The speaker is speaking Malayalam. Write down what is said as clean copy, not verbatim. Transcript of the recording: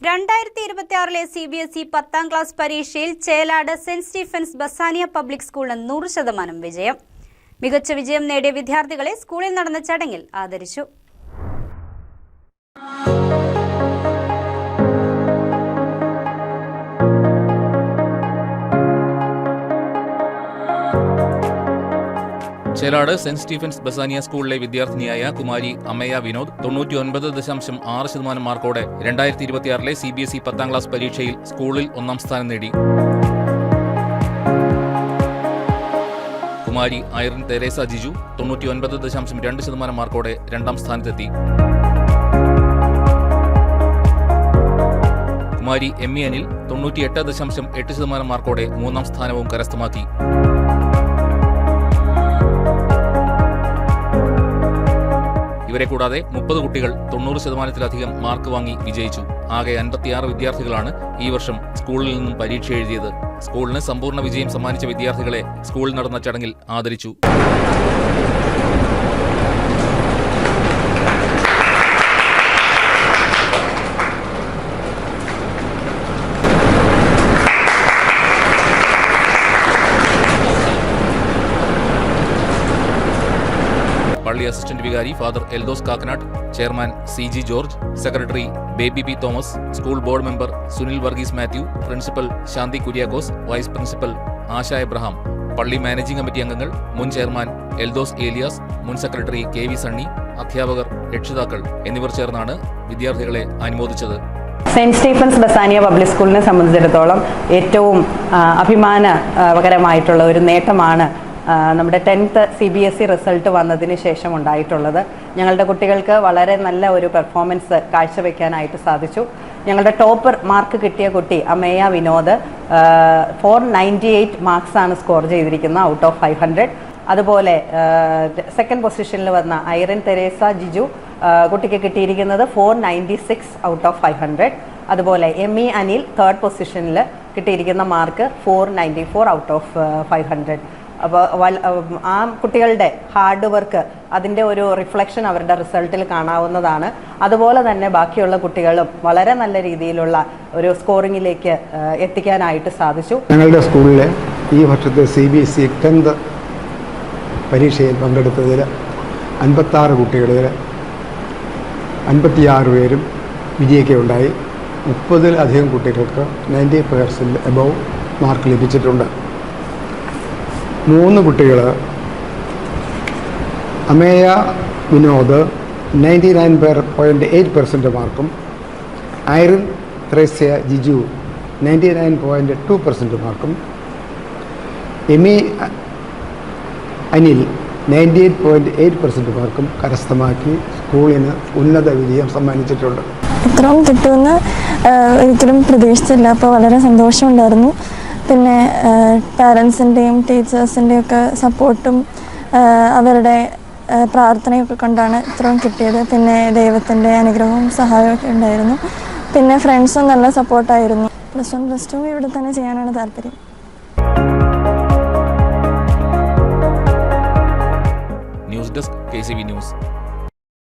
2026 CBSE 10ാം ക്ലാസ് പരീക്ഷയിൽ Chelad saint Stephen's Bethania public സ്കൂളിന് 100% വിജയം. മികച്ച വിജയം നേടിയ വിദ്യാർത്ഥികളെ സ്കൂളിൽ നടന്ന ചടങ്ങിൽ ആദരിച്ചു. ചേലാട് സെന്റ് സ്റ്റീഫൻസ് ബസാനിയ സ്കൂളിലെ വിദ്യാർത്ഥിനിയായ കുമാരി അമ്മയ വിനോദ് 99.6% മാർക്കോടെ 2026 CBSE 10ാം ക്ലാസ് പരീക്ഷയിൽ സ്കൂളിൽ 1ാം സ്ഥാനം നേടി. കുമാരി ഐറിൻ തെരേസ ജിജു 99.2% മാർക്കോടെ 2ാം സ്ഥാനത്തെത്തി. കുമാരി എമ്മി അനിൽ 98.8% മാർക്കോടെ 3ാം സ്ഥാനവും കരസ്ഥമാക്കി. ഇവരെ കൂടാതെ 30 കുട്ടികൾ 90%-ലധികം മാർക്ക് വാങ്ങി വിജയിച്ചു. ആകെ 56 വിദ്യാർത്ഥികളാണ് ഈ വർഷം സ്കൂളിൽ നിന്നും പരീക്ഷ എഴുതിയത്. സ്കൂളിന് സമ്പൂർണ്ണ വിജയം സമ്മാനിച്ച വിദ്യാർത്ഥികളെ സ്കൂളിൽ നടന്ന ചടങ്ങിൽ ആദരിച്ചു. പള്ളി അസിസ്റ്റന്റ് വികാരി father Eldhose Kakkanad, chairman CG George, secretary Baby B Thomas, school board member Sunil Varghese Mathew, principal Shanthi Kuriakose, vice principal Asha Abraham, പള്ളി മാനേജിംഗ് കമ്മിറ്റി അംഗങ്ങൾ, മുൻ ചെയർമാൻ എൽദോസ് ഏലിയാസ്, മുൻ സെക്രട്ടറി KV സണ്ണി, അധ്യാപകർ, രക്ഷിതാക്കൾ എന്നിവർ ചേർന്നാണ് വിദ്യാർത്ഥികളെ അനുമോദിച്ചത്. സെന്റ് സ്റ്റീഫൻസ് ബസാനിയ പബ്ലിക് സ്കൂളിനെ സംബന്ധിച്ചിടത്തോളം ഏറ്റവും അഭിമാനകരമായിട്ടുള്ള ഒരു നേട്ടമാണ് നമ്മുടെ 10th CBSE റിസൾട്ട് വന്നതിന് ശേഷം ഉണ്ടായിട്ടുള്ളത്. ഞങ്ങളുടെ കുട്ടികൾക്ക് വളരെ നല്ല ഒരു പെർഫോമൻസ് കാഴ്ചവെക്കാനായിട്ട് സാധിച്ചു. ഞങ്ങളുടെ ടോപ്പർ മാർക്ക് കിട്ടിയ കുട്ടി അമ്മയ വിനോദ് 498 മാർക്സാണ് സ്കോർ ചെയ്തിരിക്കുന്നത് ഔട്ട് ഓഫ് 500. അതുപോലെ സെക്കൻഡ് പൊസിഷനിൽ വന്ന ഐറിൻ തെരേസ ജിജു കുട്ടിക്ക് കിട്ടിയിരിക്കുന്നത് 496 ഔട്ട് ഓഫ് 500. അതുപോലെ എമ്മി അനിൽ തേർഡ് പൊസിഷനിൽ കിട്ടിയിരിക്കുന്ന മാർക്ക് 494 ഔട്ട് ഓഫ് 500. അപ്പോൾ ആ കുട്ടികളുടെ ഹാർഡ് വർക്ക് അതിൻ്റെ ഒരു റിഫ്ലക്ഷൻ അവരുടെ റിസൾട്ടിൽ കാണാവുന്നതാണ്. അതുപോലെ തന്നെ ബാക്കിയുള്ള കുട്ടികളും വളരെ നല്ല രീതിയിലുള്ള ഒരു സ്കോറിങ്ങിലേക്ക് എത്തിക്കാനായിട്ട് സാധിച്ചു. ഞങ്ങളുടെ സ്കൂളിലെ ഈ വർഷത്തെ CBSE 10th പരീക്ഷയിൽ പങ്കെടുത്തതിൽ 56 കുട്ടികളിൽ 56 പേരും വിജയിക്കുകയുണ്ടായി. 30-ലധികം കുട്ടികൾക്ക് 90% എബവ് മാർക്ക് ലഭിച്ചിട്ടുണ്ട്. 3 കുട്ടികൾ അമേയ വിനോദ് 99.8% മാർക്കും, ഐറിൻ തെരേസ ജിജു 99.2% മാർക്കും, എമി അനിൽ 98.8% മാർക്കും കരസ്ഥമാക്കി സ്കൂളിന് ഉന്നത വിജയം സമ്മാനിച്ചിട്ടുണ്ട്. ഇത്രയും കിട്ടുമെന്ന് ഒരിക്കലും പ്രതീക്ഷിച്ചില്ല. അപ്പോൾ വളരെ സന്തോഷമുണ്ടായിരുന്നു. പിന്നെ പാരൻസിൻ്റെയും ടീച്ചേഴ്സിൻ്റെയും ഒക്കെ സപ്പോർട്ടും അവരുടെ പ്രാർത്ഥനയൊക്കെ കൊണ്ടാണ് ഇത്രയും കിട്ടിയത്. പിന്നെ ദൈവത്തിൻ്റെ അനുഗ്രഹവും സഹായമൊക്കെ ഉണ്ടായിരുന്നു. പിന്നെ ഫ്രണ്ട്സും നല്ല സപ്പോർട്ടായിരുന്നു. +1 +2 ഇവിടെ തന്നെ ചെയ്യാനാണ് താല്പര്യം. News desk KCV news.